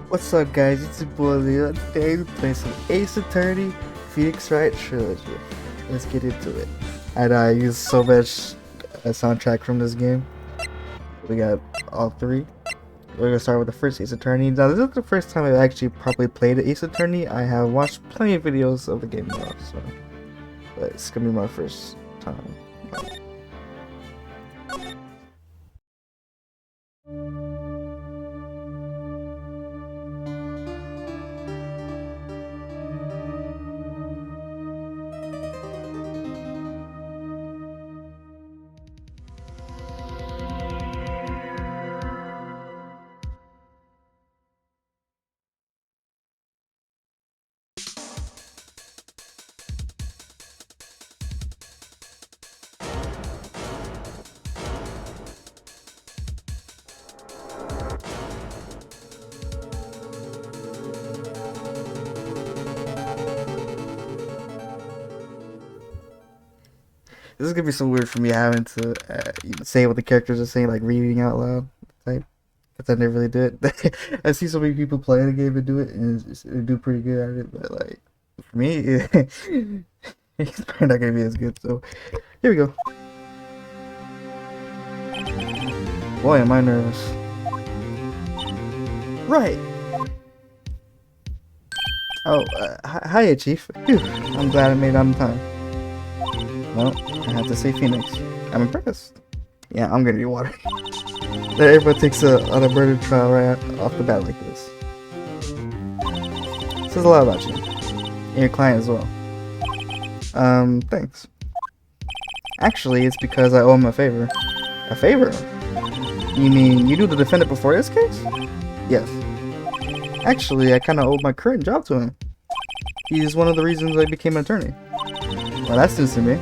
What's up, guys? It's your boy Leo. Today we play some Ace Attorney Phoenix Wright Trilogy. Let's get into it. And I used so much soundtrack from this game. We got all three. We're gonna start with the first Ace Attorney. Now, this is the first time I've actually properly played Ace Attorney. I have watched plenty of videos of the game though, so but it's gonna be my first time. This is gonna be so weird for me having to say what the characters are saying, like reading out loud, type, because I never really do it. I see so many people play the game and do it, and they do pretty good at it. But like for me, it's probably not gonna be as good. So here we go. Boy, am I nervous. Right. Oh, hiya, Chief. Phew, I'm glad I made it on time. Well, I have to say Phoenix. I'm impressed. Yeah, I'm gonna be water. Everyone takes on a murder trial right off the bat like this. Says a lot about you. And your client as well. Thanks. Actually, it's because I owe him a favor. A favor? You mean you knew the defendant before this case? Yes. Actually, I kinda owed my current job to him. He's one of the reasons I became an attorney. Well, that's news to me.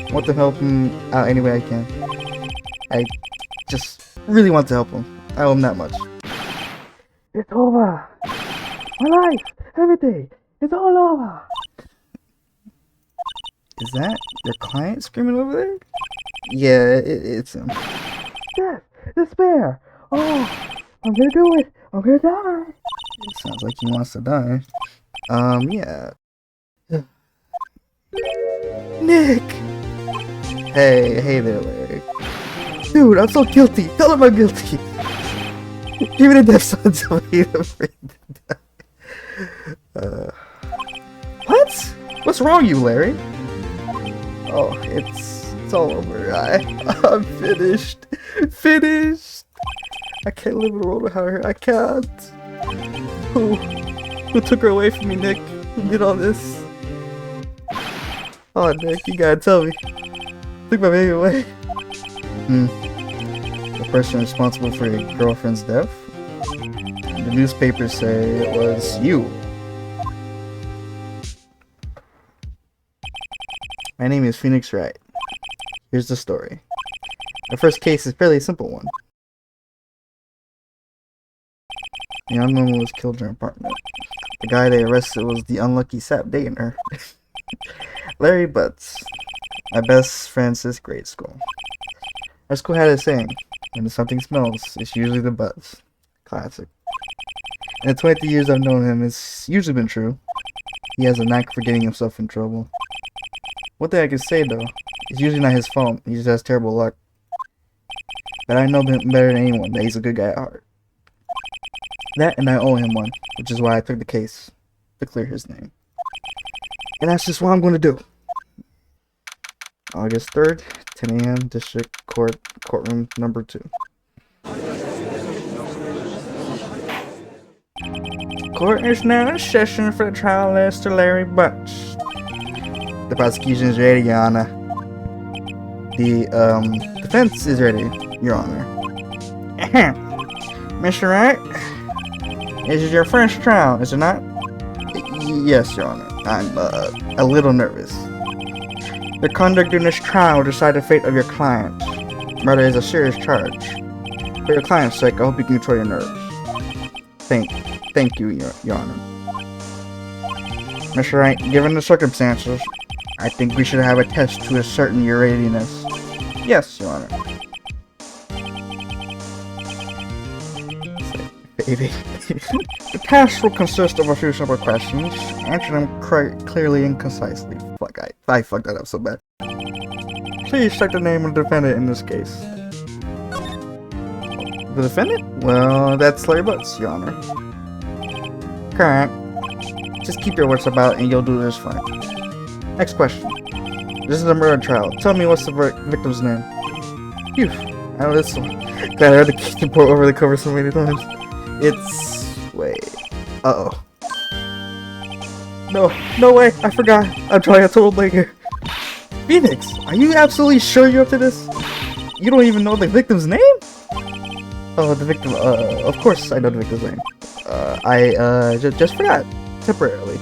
I want to help him out any way I can. I just really want to help him. I owe him that much. It's over! My life! Everything! It's all over! Is that your client screaming over there? Yeah, it's him. Death! Despair! Oh! I'm gonna do it! I'm gonna die! It sounds like he wants to die. Yeah. Nick! Hey there, Larry. Dude, I'm so guilty. Tell him I'm guilty. Give me the death sentence. I'm afraid to die. What? What's wrong, you, Larry? Oh, it's all over. I'm finished. Finished. I can't live in a world without her. I can't. Who took her away from me, Nick? Who did all this? Oh, Nick, you gotta tell me. Took my baby away. The person responsible for your girlfriend's death? The newspapers say it was you. My name is Phoenix Wright. Here's the story. The first case is a fairly simple one. The young woman was killed in her apartment. The guy they arrested was the unlucky sap dating her. Larry Butts, my best friend since grade school. Our school had a saying, when something smells, it's usually the butts. Classic. In the 20 years I've known him, it's usually been true. He has a knack for getting himself in trouble. One thing I can say though, it's usually not his fault, he just has terrible luck. But I know him better than anyone that he's a good guy at heart. That and I owe him one, which is why I took the case, to clear his name. And that's just what I'm going to do. August 3rd, 10 a.m., District Court, Courtroom number 2. Court is now in session for the trial of Mr. Larry Butts. The prosecution is ready, Your Honor. The defense is ready, Your Honor. Mr. Wright, this is your first trial, is it not? Yes, Your Honor. I'm a little nervous. Your conduct in this trial will decide the fate of your client. Murder is a serious charge. For your client's sake, I hope you can control your nerves. Thank you, Your Honor. Mr. Wright, given the circumstances, I think we should have a test to ascertain your readiness. Yes, Your Honor. frustrating. The task will consist of a few simple questions. Answer them clearly and concisely. Fuck, I fucked that up so bad. Please check the name of the defendant in this case. The defendant? Well, that's Larry Butts, Your Honor. Correct. Just keep your wits about and you'll do this fine. Next question. This is a murder trial. Tell me what's the victim's name. Phew. I know this one. God, I had to keep the report over the cover so many times. It's... wait. Uh-oh. No way. I forgot. I'm trying to total blank here. Phoenix, are you absolutely sure you're up to this? You don't even know the victim's name? Oh, the victim, of course I know the victim's name. I just forgot. Temporarily.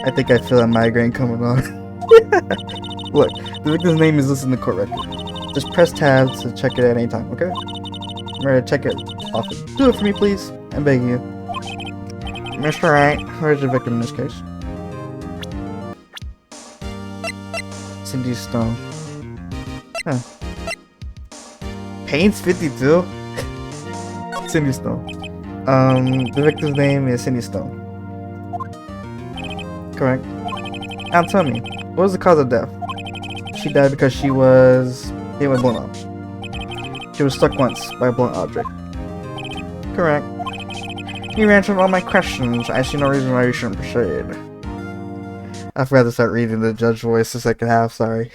I think I feel a migraine coming on. Look, the victim's name is listed in the court record. Just press tab to check it at any time, okay? Remember to check it often. Do it for me, please. I'm begging you. Mr. Wright, where's the victim in this case? Cindy Stone. Huh. Payne's 52? Cindy Stone. The victim's name is Cindy Stone. Correct. Now tell me, what was the cause of death? She died because she was hit with a blunt object. She was struck once by a blunt object. Correct. You answered all my questions. I see no reason why you shouldn't proceed. I forgot to start reading the judge voice the second half, sorry.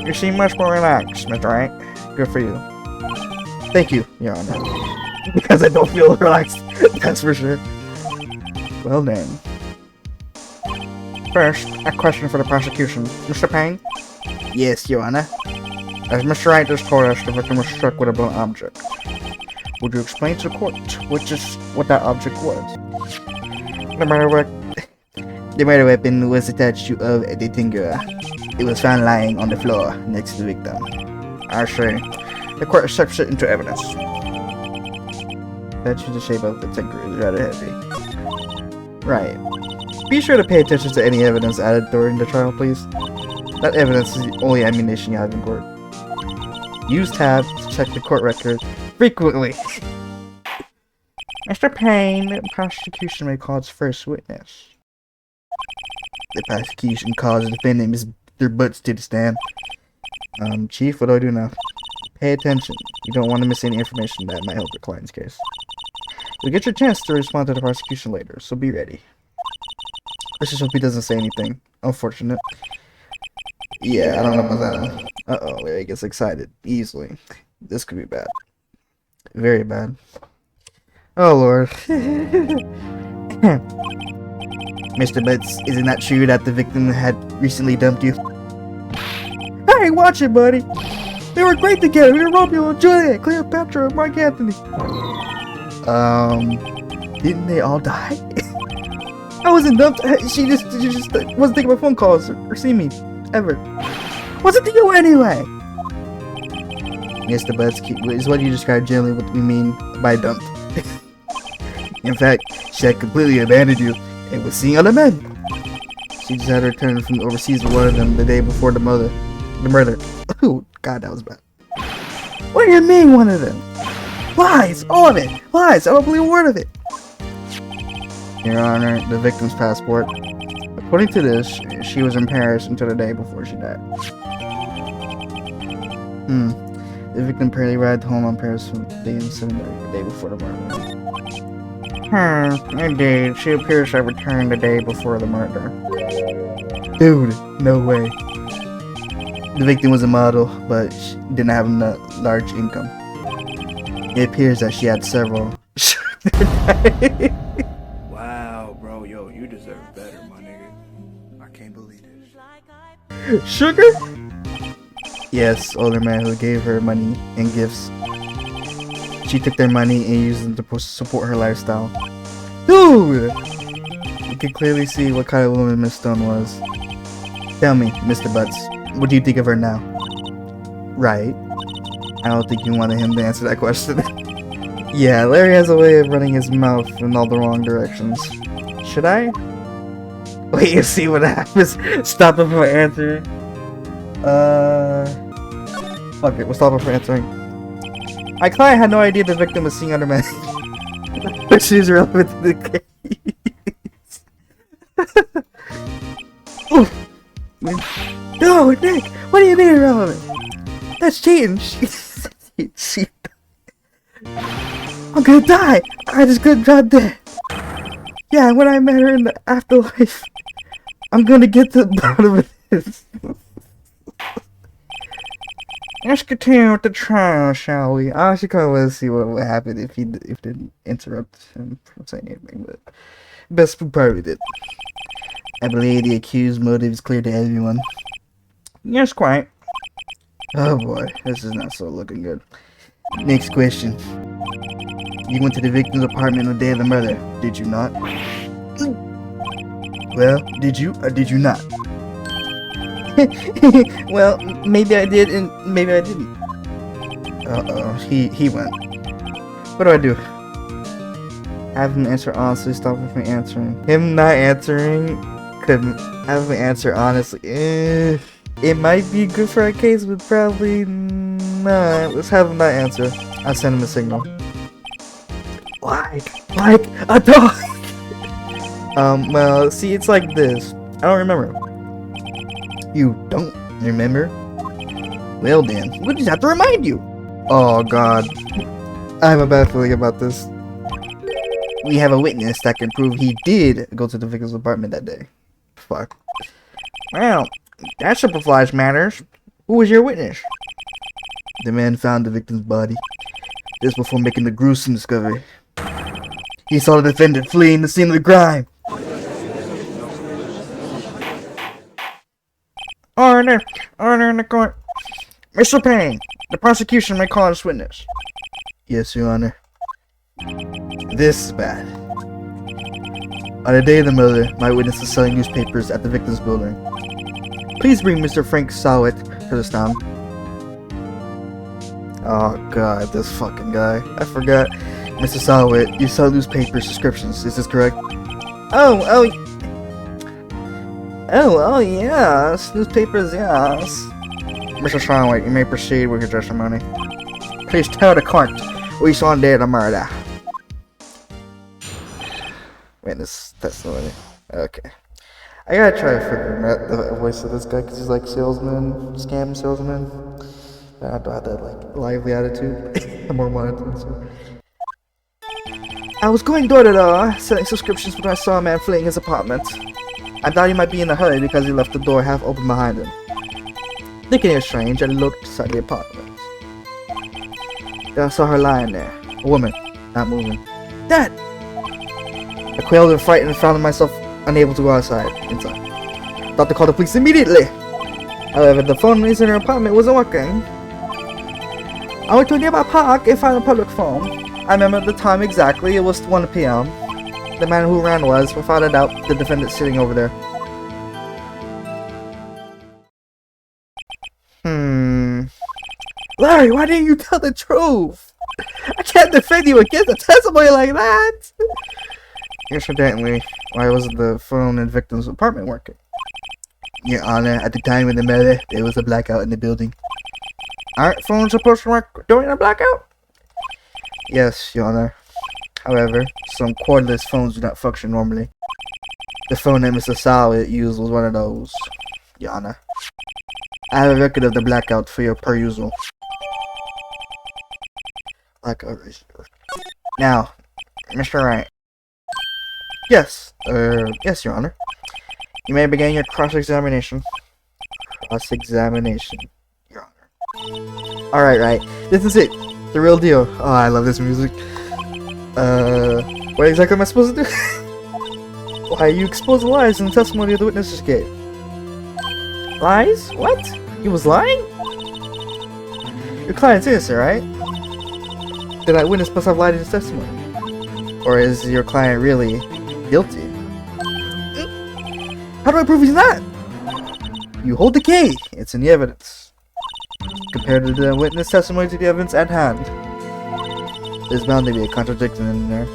You seem much more relaxed, Mr. Wright. Good for you. Thank you, Your Honor. Because I don't feel relaxed, that's for sure. Well then. First, a question for the prosecution. Mr. Payne? Yes, Your Honor. As Mr. Wright just told us, the victim was struck with a blunt object. Would you explain to the court what that object was? The murder weapon was a statue of the Tinker. It was found lying on the floor next to the victim. I say, the court accepts it into evidence. Statue the shape of the Tinker is rather heavy. Right. Be sure to pay attention to any evidence added during the trial, please. That evidence is the only ammunition you have in court. Use tab to check the court record frequently. Mr. Payne, the prosecution may call its first witness. The prosecution calls the defendant Mr. Butts to the stand. Chief, what do I do now? Pay attention. You don't want to miss any information that might help your client's case. You'll get your chance to respond to the prosecution later, so be ready. Let's just hope he doesn't say anything. Unfortunate. Yeah, I don't know about that one. Uh-oh, Larry gets excited easily. This could be bad. Very bad. Oh, Lord. Mr. Butts, is it not true that the victim had recently dumped you? Hey, watch it, buddy! They were great together! We were Romeo and Juliet, Cleopatra, and Mark Anthony! Didn't they all die? I wasn't dumped. She just wasn't taking my phone calls or see me. Ever. What's it to you anyway? Mr. Butts is what you described generally what we mean by dumped. In fact, she had completely abandoned you and was seeing other men. She just had returned from overseas with one of them the day before the murder. Oh, God, that was bad. What do you mean, one of them? Lies! All of it! Lies! I don't believe a word of it! Your Honor, the victim's passport. According to this, she was in Paris until the day before she died. The victim apparently arrived home on Paris from the day before the murder. Indeed. She appears to have returned the day before the murder. Dude, no way. The victim was a model, but she didn't have a large income. It appears that she had several. Wow, bro, yo, you deserve better, my nigga. I can't believe this. Sugar? Yes, older man who gave her money and gifts. She took their money and used them to support her lifestyle. Dude! You can clearly see what kind of woman Miss Stone was. Tell me, Mr. Butts, what do you think of her now? Right. I don't think you wanted him to answer that question. Yeah, Larry has a way of running his mouth in all the wrong directions. Should I? Wait and see what happens. Stop him from answering. Fuck it, we'll stop him from answering. My client had no idea the victim was seeing other men. Which is relevant to the case. Oof. No, Nick! What do you mean irrelevant? That's cheating! Cheat. I'm gonna die! I just couldn't drop dead! Yeah, when I met her in the afterlife, I'm gonna get to the bottom of this. Let's continue with the trial, shall we? I actually kind of want to see what would happen if didn't interrupt him from saying anything, but best we probably did. I believe the accused's motive is clear to everyone. Yes, quite. Oh boy, this is not so looking good. Next question. You went to the victim's apartment on the day of the murder, did you not? Well, did you or did you not? Well, maybe I did and maybe I didn't. Uh-oh, he went. What do I do? Have him answer honestly, stop him from answering. Him not answering could have him answer honestly. It might be good for our case, but probably not. Let's have him not answer. I'll send him a signal. Like a dog! Well, see, it's like this. I don't remember. You don't remember? Well then, we'll just have to remind you. Oh god. I have a bad feeling about this. We have a witness that can prove he did go to the victim's apartment that day. Fuck. Well, that simplifies matters. Who was your witness? The man found the victim's body just before making the gruesome discovery. He saw the defendant fleeing the scene of the crime. Order in the court. Mr. Payne, the prosecution may call this witness. Yes, Your Honor. This is bad. On the day of the murder, my witness is selling newspapers at the victim's building. Please bring Mr. Frank Sawit to the stand. Oh god, this fucking guy. I forgot. Mr. Sawit, you sell newspaper subscriptions, is this correct? Oh, yes. Newspapers, yes. Mr. Sawit, you may proceed with your testimony. Please tell the court what you saw on the day of the murder. Witness testimony. Okay. I gotta try to figure out the voice of this guy because he's like scam salesman. I don't have that like lively attitude. I'm more monotone. So. I was going door to door selling subscriptions when I saw a man fleeing his apartment. I thought he might be in a hurry because he left the door half open behind him. Thinking it was strange, I looked inside the apartment. Then I saw her lying there. A woman, not moving. Dead! I quailed and frightened and found myself unable to go inside. Thought to call the police immediately. However, the phone in her apartment wasn't working. I went to a nearby park and found a public phone. I remember the time exactly. It was 1 p.m. The man who ran was, without a doubt, the defendant sitting over there. Larry, why didn't you tell the truth? I can't defend you against a testimony like that. Incidentally, why wasn't the phone in the victim's apartment working? Your Honor, at the time of the murder, there was a blackout in the building. Aren't phones supposed to work during a blackout? Yes, Your Honor. However, some cordless phones do not function normally. The phone that Mr. Sawit used was one of those, Your Honor. I have a record of the blackout for your perusal. Now, Mr. Wright. Yes, yes, Your Honor. You may begin your cross-examination. Cross-examination, Your Honor. Alright, right. This is it. The real deal. Oh, I love this music. What exactly am I supposed to do? Why, you expose the lies in the testimony of the witnesses gave. Lies? What? He was lying? Your client's innocent, right? Then that witness must have lied in his testimony. Or is your client really guilty? How do I prove he's not? You hold the key. It's in the evidence. Compared to the witness testimony to the evidence at hand. There's bound to be a contradiction in there.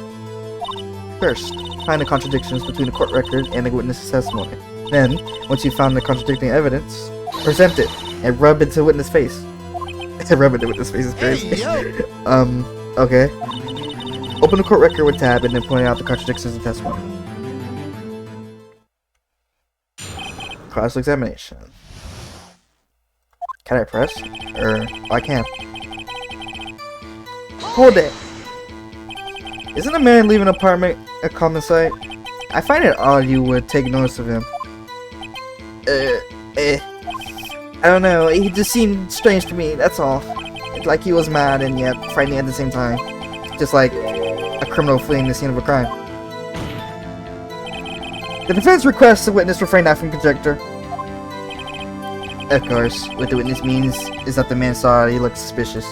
First, find the contradictions between the court record and the witness's testimony. Then, once you've found the contradicting evidence, present it and rub it to the witness' face. Rub it to the witness' face is crazy. Hey, Okay. Open the court record with tab and then point out the contradictions in testimony. Cross-examination. Can I press? I can't. Hold it! Isn't a man leaving an apartment a common sight? I find it odd you would take notice of him. I don't know, he just seemed strange to me, that's all. Like he was mad and yet frightening at the same time. Just like a criminal fleeing the scene of a crime. The defense requests the witness refrain from conjecture. Of course, what the witness means is that the man saw it, he looked suspicious.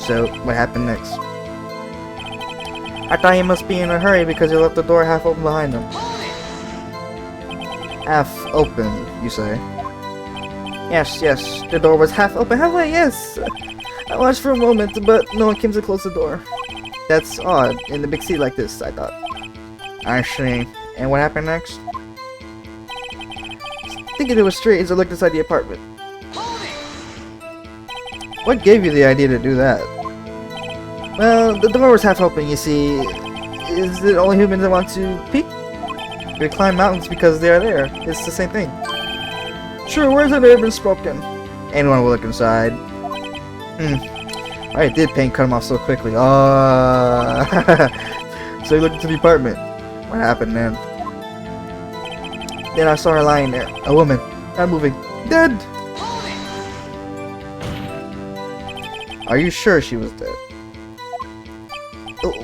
So, what happened next? I thought he must be in a hurry because he left the door half open behind him. Half open, you say? Yes, the door was half open. Halfway, yes! I watched for a moment, but no one came to close the door. That's odd, in the big city like this, I thought. I see. And what happened next? Thinking it was strange, I looked inside the apartment. What gave you the idea to do that? Well, the door was half open, you see. Is it only humans that want to peek? We climb mountains because they are there. It's the same thing. Sure, words have never been spoken. Anyone will look inside. I did paint cut him off so quickly. So he looked into the apartment. What happened then? Then I saw her lying there. A woman. Not moving. Dead! Are you sure she was dead?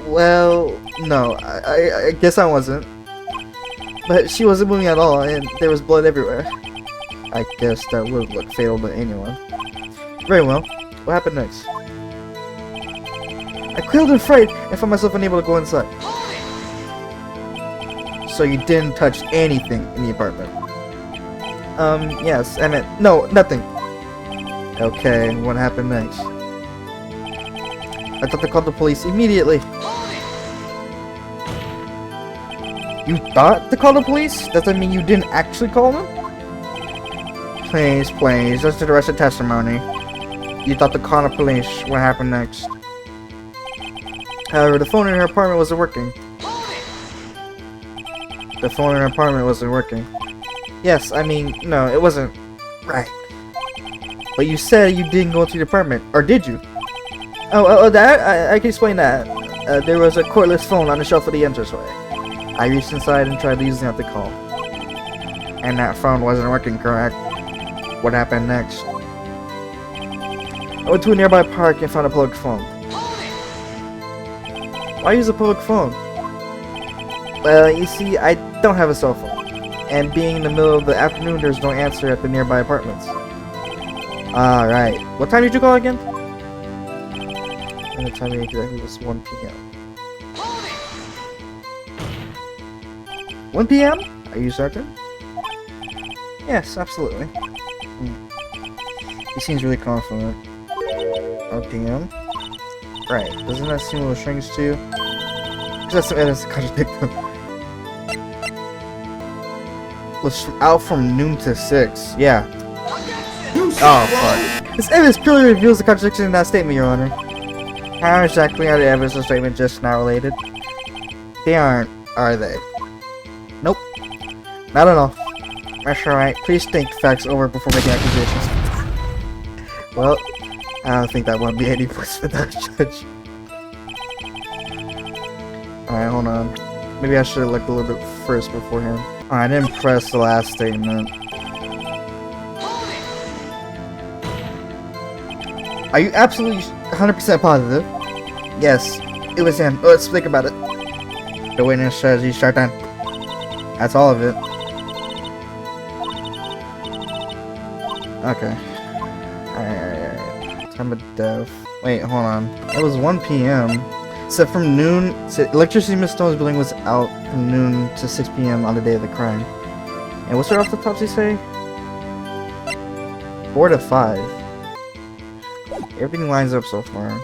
Well, no. I guess I wasn't. But she wasn't moving at all, and there was blood everywhere. I guess that would look fatal to anyone. Very well. What happened next? I quailed in fright and found myself unable to go inside. So you didn't touch anything in the apartment? Yes, I meant... No, nothing. Okay, what happened next? I thought to call the police immediately. You thought to call the police? Does that mean you didn't actually call them? Please, just to the rest of the testimony. You thought to call the police. What happened next? However, the phone in her apartment wasn't working. The phone in her apartment wasn't working. Yes, I mean, no, it wasn't. Right. But you said you didn't go into the apartment, or did you? Oh, that? I can explain that. There was a cordless phone on the shelf of the entranceway. I reached inside and tried using it to call. And that phone wasn't working, correct? What happened next? I went to a nearby park and found a public phone. Why use a public phone? Well, you see, I don't have a cell phone. And being in the middle of the afternoon, there's no answer at the nearby apartments. Alright. What time did you call again? And the time exactly was 1 p.m. 1 p.m.? Are you certain? Yes, absolutely. He seems really confident. 1 p.m.? Right. Doesn't that seem a little strange to you? Just some evidence to contradict them. Was out from noon to 6. Yeah. Oh, fuck. This evidence purely reveals the contradiction in that statement, Your Honor. How exactly are the evidence and statement just now related? They aren't, are they? Nope. Not at all. That's alright. Please think facts over before making accusations. Well, I don't think that won't be any voice for that judge. Alright, hold on. Maybe I should have looked a little bit first beforehand. Alright, I didn't press the last statement. Are you absolutely 100% positive? Yes, it was him. Let's think about it. The witness says he's shot down. That's all of it. Okay. Alright. Time of death. Wait, hold on. It was 1 p.m. So from noon to electricity in Miss Stone's building was out from noon to 6 p.m. on the day of the crime. And what's her autopsy say? 4 to 5. Everything lines up so far.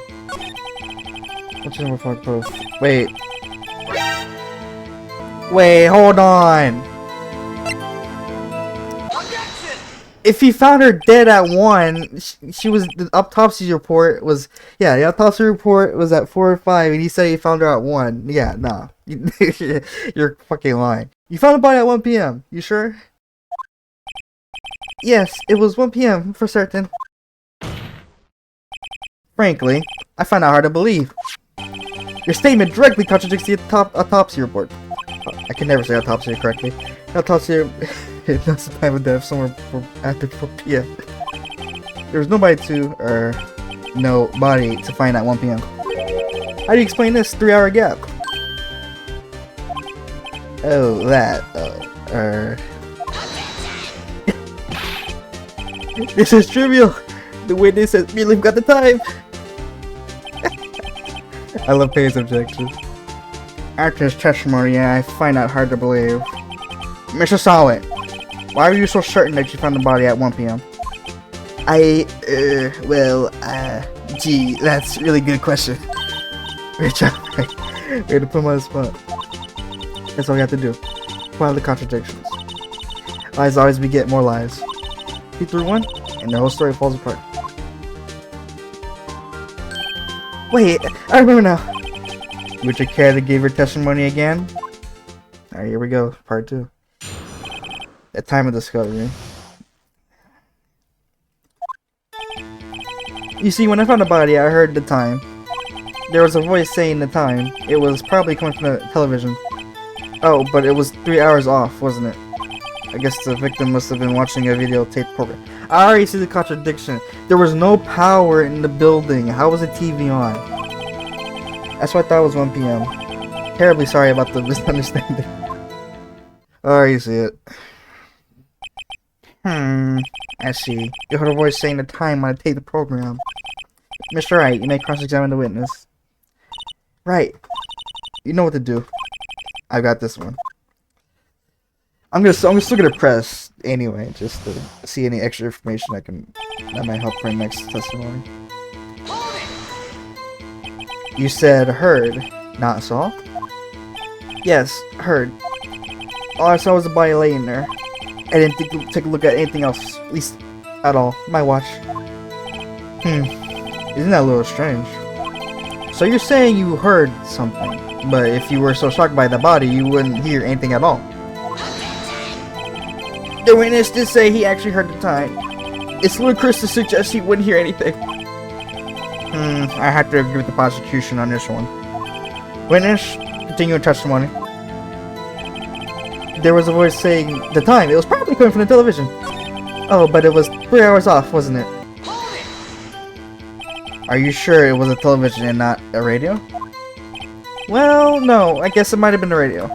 What's your number 5 post? Wait. Wait, hold on. If he found her dead at 1, she was, the autopsy report was, yeah, the autopsy report was at 4 or 5, and he said he found her at 1. Yeah, nah. You're fucking lying. You found the body at 1 p.m. You sure? Yes, it was 1 p.m. for certain. Frankly, I find it hard to believe. Your statement directly contradicts the autopsy report. I can never say autopsy correctly. Autopsy that's the time of death somewhere after 4 p.m. There was no body no body to find at 1 p.m. How do you explain this 3-hour gap? Oh, that. This is trivial. The witness has really got the time. I love Payne's objections. After his testimony, I find that hard to believe. Mr. Solid, why are you so certain that you found the body at 1 p.m.? Gee, that's a really good question. Great job, right? Way to put him on the spot. That's all we have to do. Find the contradictions. Lies always beget more lies. He threw one, and the whole story falls apart. Wait, I remember now. Would you care to give your testimony again? Alright, here we go. Part 2. The time of discovery. You see, when I found the body, I heard the time. There was a voice saying the time. It was probably coming from the television. Oh, but it was 3 hours off, wasn't it? I guess the victim must have been watching a videotape program. I already see the contradiction. There was no power in the building. How was the TV on? That's why I thought it was 1 p.m. Terribly sorry about the misunderstanding. Oh, you see it. I see. You heard a voice saying the time when I take the program. Mr. Wright, you may cross-examine the witness. Right. You know what to do. I got this one. I'm still gonna press anyway, just to see any extra information that might help for the next testimony. You said heard, not saw? Yes, heard. All I saw was a body laying there. I didn't take a look at anything else, at least at all. My watch. Isn't that a little strange? So you're saying you heard something, but if you were so shocked by the body, you wouldn't hear anything at all. The witness did say he actually heard the time. It's ludicrous to suggest he wouldn't hear anything. I have to agree with the prosecution on this one. Witness, continue testimony. There was a voice saying the time. It was probably coming from the television. Oh, but it was 3 hours off, wasn't it? Are you sure it was a television and not a radio? Well, no. I guess it might have been the radio.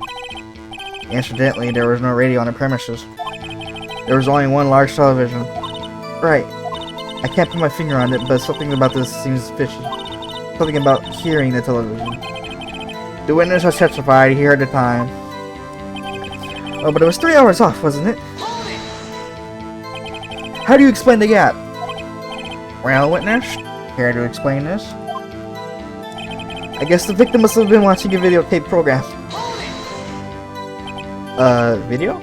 Incidentally, there was no radio on the premises. There was only one large television. Right. I can't put my finger on it, but something about this seems fishy. Something about hearing the television. The witness has testified he heard the time. Oh, but it was 3 hours off, wasn't it? How do you explain the gap? Well, witness, care to explain this? I guess the victim must have been watching a videotape program. Video?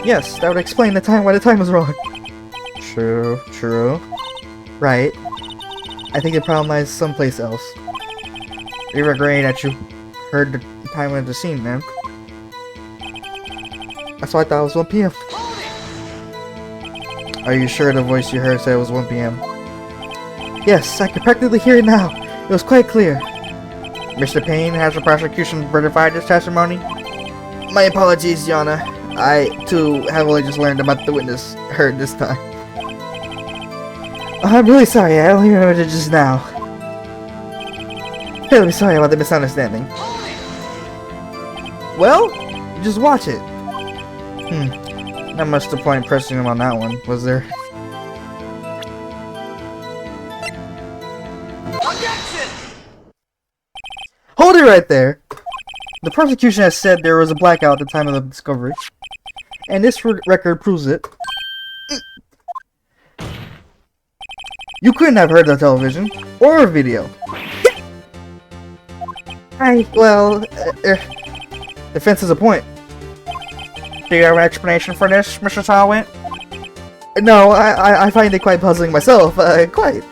Yes, that would explain why the time was wrong. True. Right. I think the problem lies someplace else. You're agreeing that you heard the time of the scene, man. That's why I thought it was 1 p.m. Are you sure the voice you heard said it was 1 p.m.? Yes, I can practically hear it now. It was quite clear. Mr. Payne, has the prosecution verified this testimony? My apologies, Your Honor. I, too, have only just learned about the witness heard this time. Oh, I'm really sorry, I only remembered it just now. Really sorry about the misunderstanding. Well, just watch it. Not much to point pressing him on that one, was there? Objection! Hold it right there! The prosecution has said there was a blackout at the time of the discovery. And this record proves it. You couldn't have heard the television, or a video. Defense is a point. Do you have an explanation for this, Mr. Salwent? No, I find it quite puzzling myself. Quite.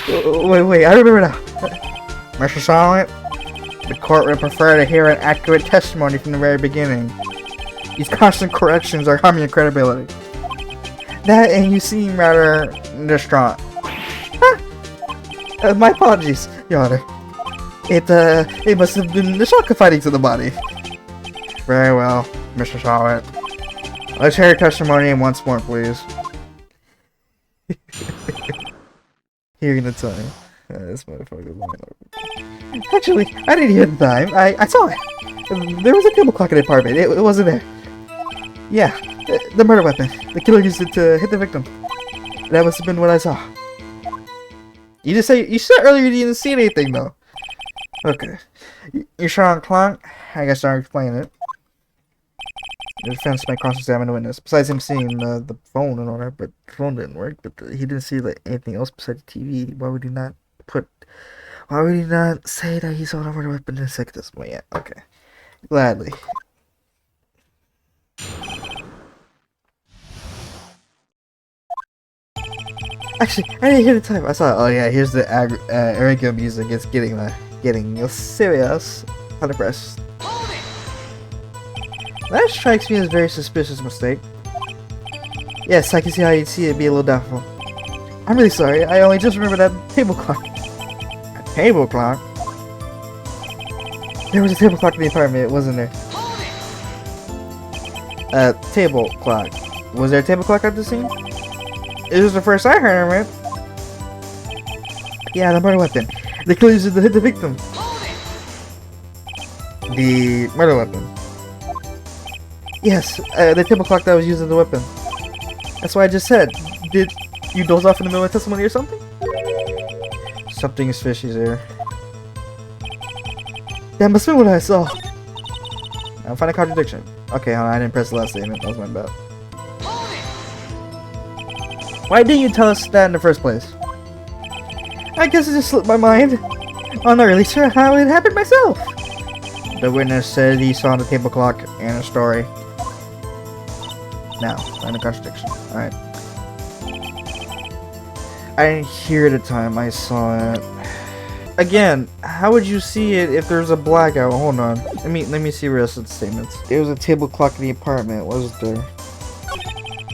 Wait, I remember now. Mr. Silent, the court would prefer to hear an accurate testimony from the very beginning. These constant corrections are harming your credibility. That, and you seem rather distraught. My apologies, Your Honor. It must have been the shock of fighting to the body. Very well, Mr. Silent. Let's hear your testimony once more, please. Hearing the time. This motherfucker. Actually, I didn't hear the time. I saw it. There was a table clock in the apartment. It wasn't there. Yeah, the murder weapon. The killer used it to hit the victim. That must have been what I saw. You said earlier you didn't see anything though. Okay. You're sure on clock? I guess I'll explain it. The defense may cross-examine the witness. Besides him seeing the phone and all that, but the phone didn't work. But he didn't see like anything else besides the TV. Why would he not say that he saw the murder weapon in the second testimony? Yeah, okay. Gladly. Actually, I didn't hear the time. I saw it. Oh yeah, here's the Erica music. It's getting serious. On the press. That strikes me as a very suspicious mistake. Yes, I can see how you'd see it be a little doubtful. I'm really sorry, I only just remembered that table clock. A table clock? There was a table clock in the apartment, wasn't there? A table clock. Was there a table clock at the scene? It was the first I heard of it. Yeah, the murder weapon. The killer used it to hit the victim. The murder weapon. Yes, the table clock that was used as the weapon. That's what I just said. Did you doze off in the middle of testimony or something? Something is fishy there. That must be what I saw. I'll find a contradiction. Okay, hold on, I didn't press the last statement. That was my bad. Why didn't you tell us that in the first place? I guess it just slipped my mind. I'm not really sure how it happened myself. The witness said he saw the table clock and a story. Now, find a contradiction. Alright. I didn't hear it at the time I saw it. Again, how would you see it if there's a blackout? Hold on. Let me see the rest of the statements. There was a table clock in the apartment, wasn't there?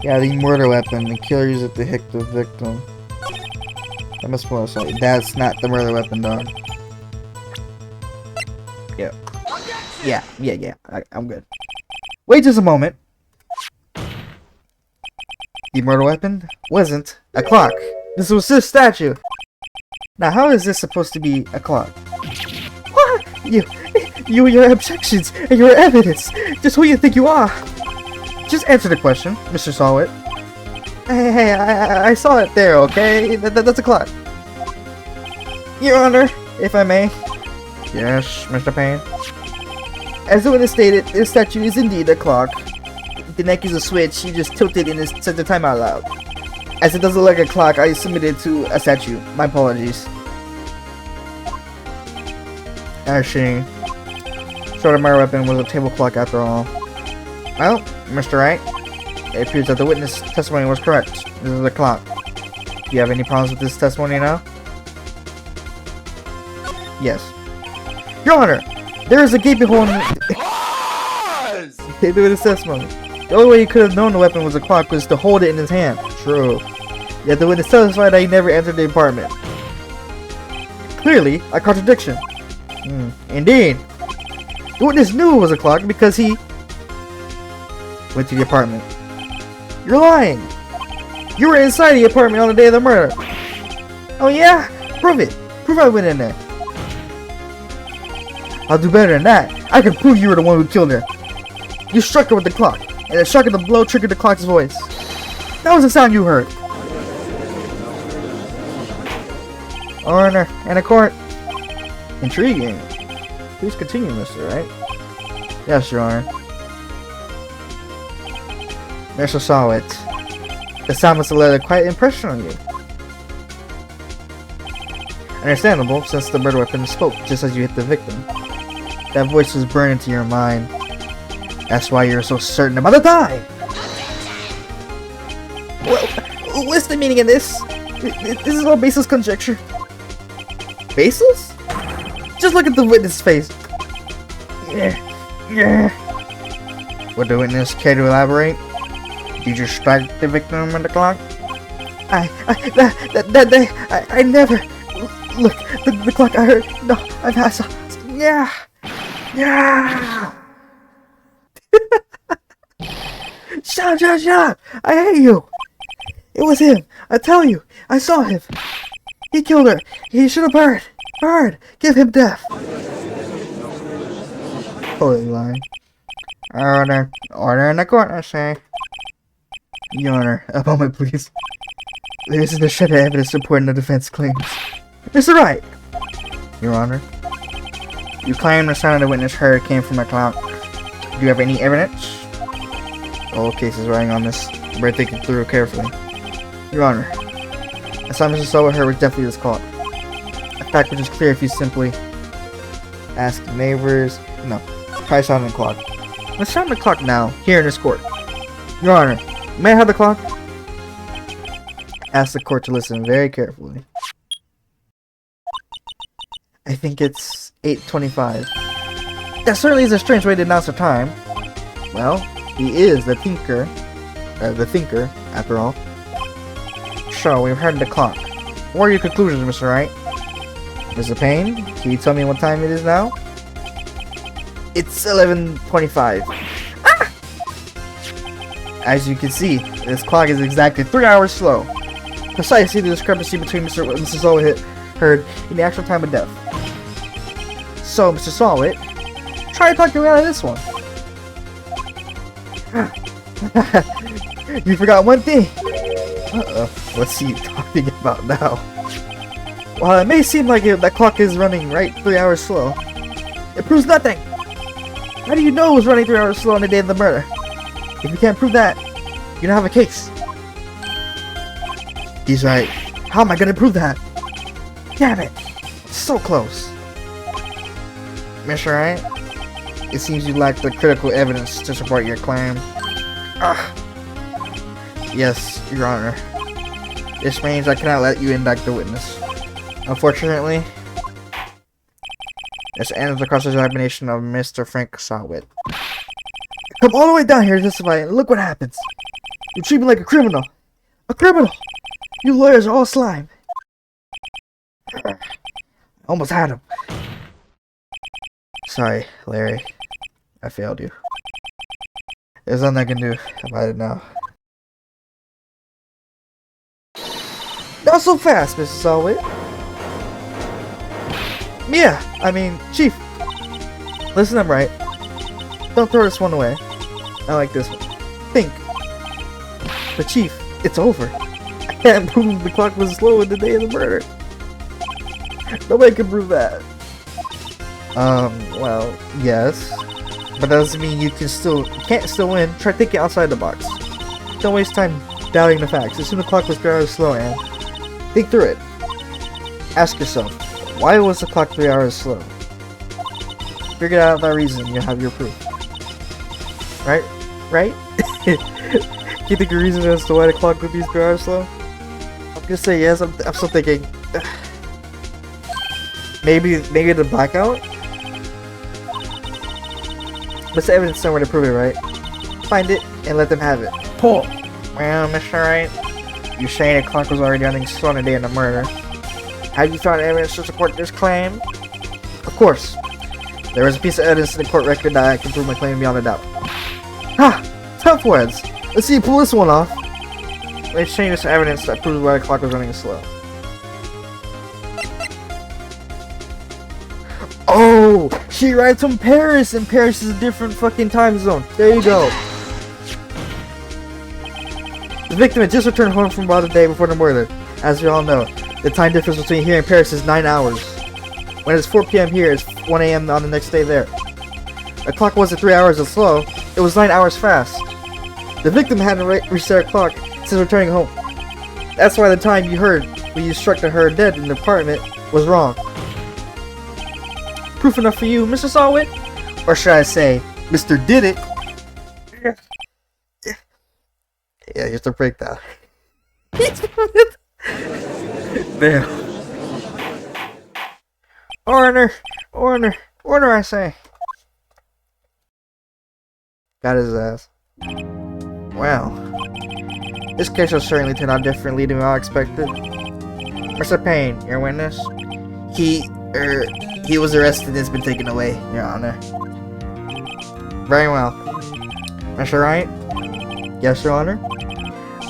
Yeah, the murder weapon. The killer used it to hit the victim. That must be what I saw. That's not the murder weapon, dog. Yeah. Yeah. I'm good. Wait just a moment. The murder weapon wasn't a clock. This was this statue. Now, how is this supposed to be a clock? What? You and your objections and your evidence. Just who you think you are? Just answer the question, Mr. Sawit. Hey, I saw it there, okay? That's a clock. Your Honor, if I may. Yes, Mr. Payne. As the witness stated, this statue is indeed a clock. The neck is a switch, you just tilt it and set the time out loud. As it doesn't look like a clock, I submitted to a statue. My apologies. Actually, so the murder weapon was a table clock after all. Well, Mr. Wright, it appears that the witness testimony was correct. This is a clock. Do you have any problems with this testimony now? Yes. Your Honor, there is a gaping hole in the witness testimony. The only way he could have known the weapon was a clock was to hold it in his hand. True. Yet the witness testified that he never entered the apartment. Clearly, a contradiction. Indeed. The witness knew it was a clock because he went to the apartment. You're lying. You were inside the apartment on the day of the murder. Oh yeah? Prove it. Prove I went in there. I'll do better than that. I can prove you were the one who killed her. You struck her with the clock, and the shock of the blow triggered the clock's voice. That was the sound you heard. Order and a court. Intriguing. Please continue, Mr. Wright. Yes, Your Honor. Mr. Sawit. The sound must have left quite an impression on you. Understandable, since the murder weapon spoke just as you hit the victim. That voice was burned into your mind. That's why you're so certain about the time. Well, what's the meaning of this? This is all baseless conjecture. Baseless? Just look at the witness' face. Would the witness care to elaborate? Did you strike the victim with the clock? I never. Look, the clock I heard. No, I saw. Yeah. Shut up! I hate you! It was him! I tell you! I saw him! He killed her! He should have burned! Burned! Give him death! Holy line. Order in the court, I say. Your Honor, a moment please. There isn't a shred of evidence supporting the defense claims. Mr. Wright! Your Honor. You claim the sound the witness heard came from a clock. Do you have any evidence? The whole case is riding on this. Better think it through carefully. Your Honor, the sound Mr. Selwood heard was definitely this clock. A fact which is clear if you simply ask neighbors. No, try sounding the clock. Let's sound the clock now, here in this court. Your Honor, may I have the clock? Ask the court to listen very carefully. I think it's 8:25. That certainly is a strange way to announce the time. Well, he is the thinker, after all. So, we've heard the clock. What are your conclusions, Mr. Wright? Mr. Payne, can you tell me what time it is now? It's 11:25. Ah! As you can see, this clock is exactly 3 hours slow. Precisely the discrepancy between Mr. Selwood heard in the actual time of death. So, Mr. Selwood, try to talk your way out of this one. You forgot one thing. What's he talking about now? While it may seem like that clock is running right 3 hours slow, it proves nothing. How do you know it was running 3 hours slow on the day of the murder? If you can't prove that, you don't have a case. He's right. How am I gonna prove that? Damn it! So close. Mr. Wright, it seems you lack the critical evidence to support your claim. Yes, Your Honor. This means I cannot let you indict the witness. Unfortunately, this ends the cross-examination of Mr. Frank Selwood. Come all the way down here to testify, and look what happens. You treat me like a criminal. A criminal! You lawyers are all slime. Almost had him. Sorry, Larry. I failed you. There's nothing I can do about it now. Not so fast, Mr. Selwood. Yeah, I mean, Chief. Listen up, right? Don't throw this one away. I like this one. Think. But Chief, it's over. I can't prove the clock was slow in the day of the murder. Nobody can prove that. Well, yes. But that doesn't mean you can't still win. Try thinking outside the box. Don't waste time doubting the facts. Assume the clock was 3 hours slow and think through it. Ask yourself, why was the clock 3 hours slow? Figure out that reason, you have your proof. Right? Right? Can you think of a reason as to why the clock would be 3 hours slow? I'm gonna say yes, I'm still thinking. Maybe the blackout? What's the evidence somewhere to prove it, right? Find it and let them have it. Pull! Well, Mr. Wright, you say the clock was already running slow on the day of the murder. Have you found evidence to support this claim? Of course. There is a piece of evidence in the court record that I can prove my claim beyond a doubt. Ha! Tough words! Let's see you pull this one off. Let's change this evidence that proves why the clock was running slow. Oh! She arrived from Paris, and Paris is a different fucking time zone. There you go. The victim had just returned home from about a day before the murder. As we all know, the time difference between here and Paris is 9 hours. When it's 4 p.m. here, it's 1 a.m. on the next day there. The clock wasn't 3 hours slow, it was 9 hours fast. The victim hadn't reset her clock since returning home. That's why the time you heard when you struck her dead in the apartment was wrong. Proof enough for you, Mr. Selwood? Or should I say, Mr. Did It? Yeah, here's the breakdown. Damn. Order! Order! Order, I say! Got his ass. Wow. This case will certainly turn out differently than I expected. Mr. Payne, your witness? He was arrested and has been taken away, Your Honor. Very well. Mr. Wright? Yes, Your Honor?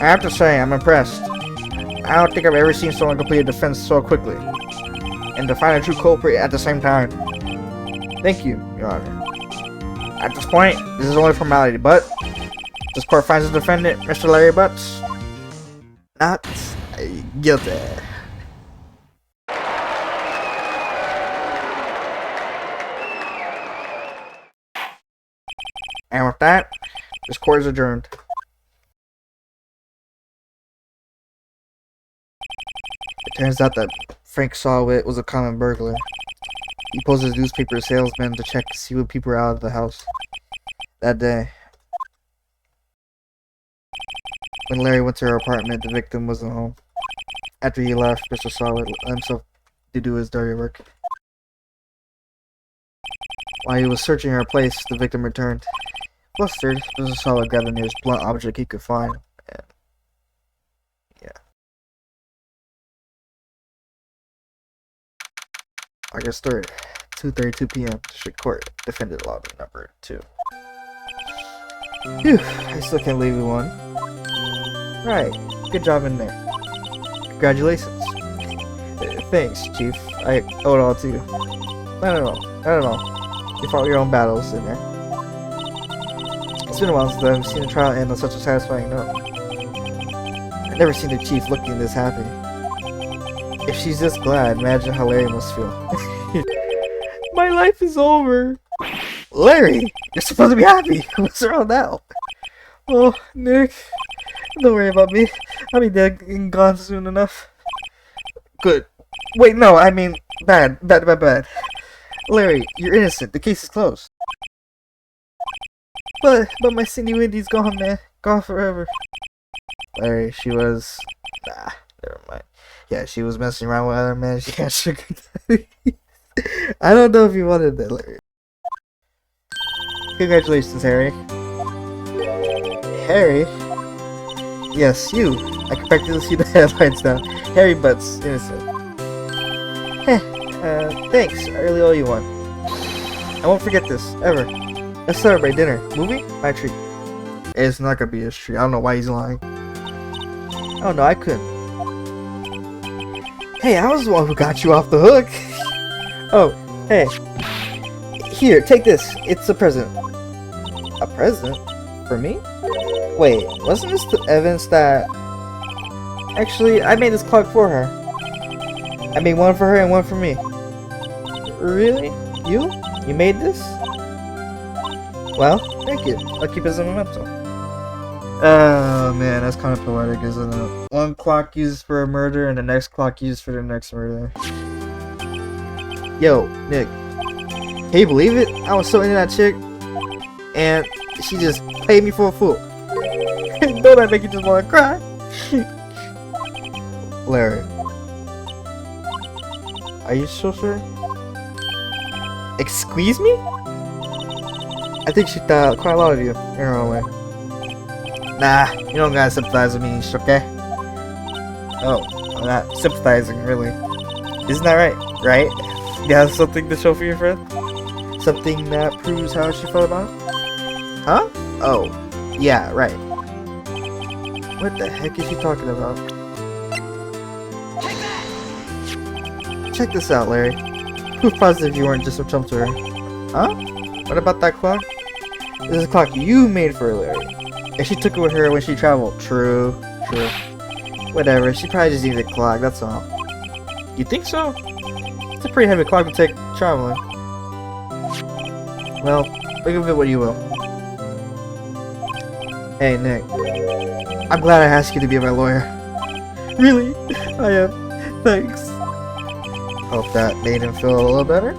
I have to say, I'm impressed. I don't think I've ever seen someone complete a defense so quickly. And to find a true culprit at the same time. Thank you, Your Honor. At this point, this is only formality, but this court finds the defendant, Mr. Larry Butts, not guilty. And with that, this court is adjourned. It turns out that Frank Sawwit was a common burglar. He posed as a newspaper salesman to check to see what people were out of the house that day. When Larry went to her apartment, the victim wasn't home. After he left, Mr. Sawwit let himself to do his dirty work. While he was searching her place, the victim returned. Flustered, Mr. Sawwit grabbed the nearest blunt object he could find. Yeah. August 3rd, 2:32 p.m. District Court, Defendant Lobby Number 2. Phew, I still can't believe we won. Right, good job in there. Congratulations. Thanks, Chief. I owe it all to you. Not at all. Not at all. You fought your own battles in there. It's been a while since I've seen a trial end on such a satisfying note. I've never seen the Chief looking this happy. If she's this glad, imagine how Larry must feel. My life is over. Larry, you're supposed to be happy. What's wrong now? Oh, Nick. Don't worry about me. I'll be dead and gone soon enough. Good. Wait, no, I mean, bad. Larry, you're innocent. The case is closed. But my Cindy Wendy's gone, man. Gone forever. Larry, she was... Nah, never mind. Yeah, she was messing around with other men. She had sugar daddy. I don't know if you wanted that, Larry. Congratulations, Harry. Harry? Yes, you. I can practically see the headlines now. Harry Butts, innocent. Thanks. I really owe you one. I won't forget this, ever. Let's celebrate dinner. Movie? My treat. It's not gonna be his treat. I don't know why he's lying. Oh no, I couldn't. Hey, I was the one who got you off the hook. Oh, hey. Here, take this. It's a present. A present? For me? Wait, wasn't this the evidence that... Actually, I made this clock for her. I made one for her and one for me. Really? You? You made this? Well, thank you. I'll keep it as a memento. Oh man, that's kind of poetic, isn't it? One clock used for a murder and the next clock used for the next murder. Yo, Nick. Can you believe it? I was so into that chick and she just played me for a fool. Don't that make you just want to cry? Larry. Are you so sure? Excuse me? I think she thought quite a lot of you in her own way. Nah, you don't gotta sympathize with me, okay? Oh, I'm not sympathizing, really. Isn't that right? Right? You have something to show for your friend? Something that proves how she felt about it? Huh? Oh, yeah, right. What the heck is she talking about? Check this out, Larry. Proof positive you weren't just a chump to her. Huh? What about that clock? This is a clock you made for her, Larry. And she took it with her when she traveled. True. Whatever, she probably just needed a clock, that's all. You think so? It's a pretty heavy clock to take traveling. Well, think of it what you will. Hey, Nick. I'm glad I asked you to be my lawyer. Really? I am. Thanks. Hope that made him feel a little better.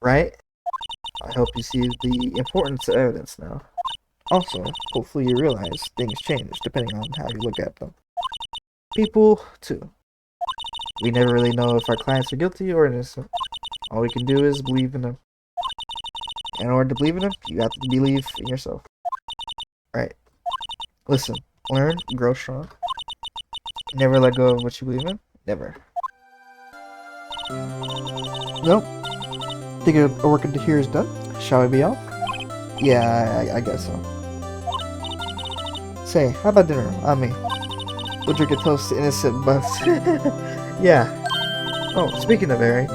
Right? I hope you see the importance of evidence now. Also, hopefully you realize things change depending on how you look at them. People, too. We never really know if our clients are guilty or innocent. All we can do is believe in them. In order to believe in them, you have to believe in yourself. Right. Listen, learn, grow strong. Never let go of what you believe in. Never. Nope. Think our work here is done? Shall we be off? Yeah, I guess so. Say, how about dinner on me? We'll drink a toast to innocent bugs. Yeah. Oh, speaking of Harry,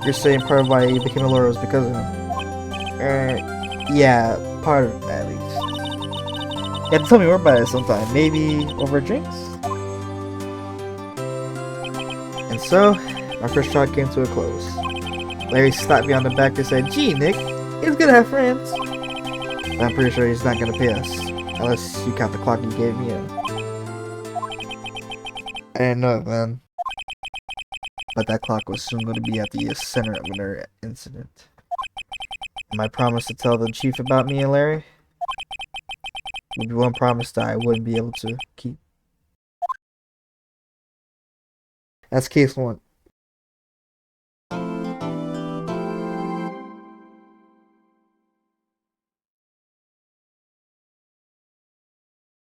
you're saying part of why you became a lawyer was because of him. Yeah, part of it at least. You have to tell me more about it sometime. Maybe over drinks? And so, my first shot came to a close. Larry slapped me on the back and said, "Gee, Nick, it's good to have friends." But I'm pretty sure he's not gonna pay us. Unless you count the clock he gave me. I didn't know it, man. But that clock was soon going to be at the center of another incident. And my promise to tell the chief about me and Larry would be one promise that I wouldn't be able to keep. That's case one.